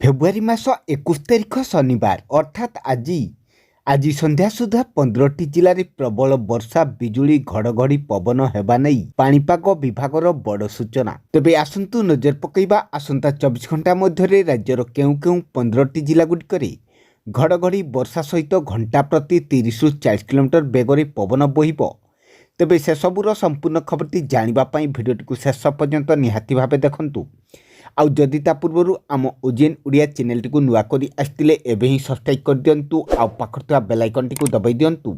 February मास 21 तारिख शनिवार अर्थात आज संध्या सुधा 15टी जिले प्रबल वर्षा बिजुली घड़घड़ी पवन हेबा नहीं पाणीपाग विभागर बड़ सूचना। तेबे आसंतु नजर पकईबा आसंता 24 घंटा मध्य राज्यर केउं केउं 15टी जिला गुड़िकरे घड़घड़ी वर्षा सहित घंटा प्रति 30 ରୁ 40 किलोमीटर बेगरे पवन बोहिब। तेबे से सबूर संपूर्ण खबरटी जानापी भिडियोटी शेष पर्यंत निहाती भावे देखंतु। आउ जदि ता पूर्व आम ओजेन ओडिया चैनल टी नुआ करी आसतिले एबे ही सब्सक्राइब कर दियंतु आउ पाखर थिबा बेल आइकन टी दबाई दियंतु।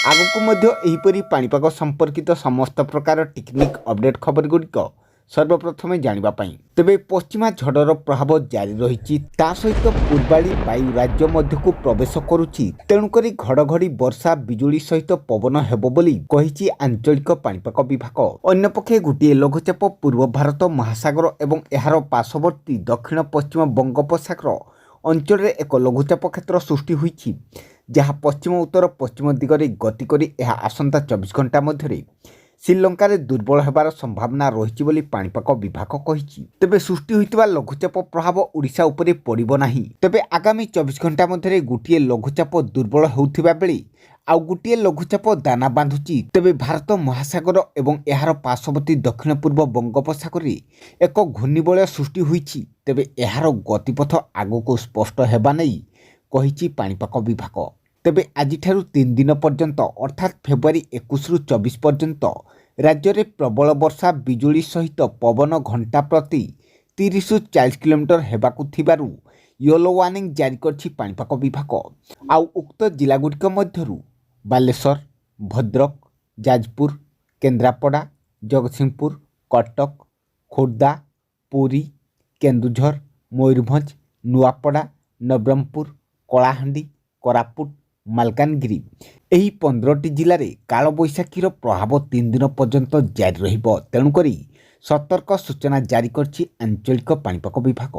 आगकु मध्य एहिपरि पाणीपाग संपर्कित समस्त प्रकार टेक्निक अपडेट खबर गुड़िक सर्वप्रथमे जानिबा पई। तेबे पश्चिमा झड़र प्रभाव जारी रही सहित पूर्वाली वायु राज्य मध्यकु प्रवेश करुछि, तेणुकरी घड़घड़ी वर्षा बिजुली सहित पवन हेबो बोली कहिछि आंचलिक पाणीपाग विभाग। अन्यपक्षे गोटे लघुचाप पूर्व भारत महासागर एवं एहार पार्श्ववर्ती दक्षिण पश्चिम बंगोपसागर अंचल एक लघुचाप क्षेत्र सृष्टि होइछि, जहाँ पश्चिम उत्तर पश्चिम दिगरे गति करी एहा आसंता 24 घंटा मध्यरे श्रीलंकार दुर्बल होबार संभावना रही बोली पाणीपाग विभाग कहिछि। तेबे सृष्टि होइतिबा लघुचाप प्रभाव ओडिशा उपरे पड़िबो नाही। तेबे आगामी 24 घंटा मध्यरे गोटे लघुचाप दुर्बल होउथिबा बेले आउ गोटे लघुचाप दाना बांधुछि। तेबे भारत महासागर एवं एहार पार्श्ववर्ती दक्षिण पूर्व बंगोपसागर एक घूर्णिबलय सृष्टि होइछि। तेबे एहार गतिपथ आगको स्पष्ट हेबा नै कहिछि पाणीपाग विभाग। तेबे आज 3 दिन पर्यंत अर्थात फेब्रुआरी 21 ରୁ 24 पर्यंत राज्य में प्रबल वर्षा बिजुली सहित पवन घंटा प्रति 30 ରୁ 40 किलोमीटर हेबाकु थिबारु येलो वार्निंग जारी करछि पाणीपाग विभाग। आउ उक्त जिलागुड़िक मध्यरु बालेश्वर, भद्रक, जाजपुर, केन्द्रापड़ा, जगतसिंहपुर, कटक, खोर्धा, पुरी, केन्दुझर, मयूरभंज, नुआपड़ा, नवरंगपुर, कलाहांडी, कोरापुट, मालकानगिरी एही 15टी जिले काल बैशाखीर प्रभाव 3 दिन पर्यंत जारी रहिबो। तेणुकरी सतर्क सूचना जारी करछि आंचलिक पाणीपाग विभाग।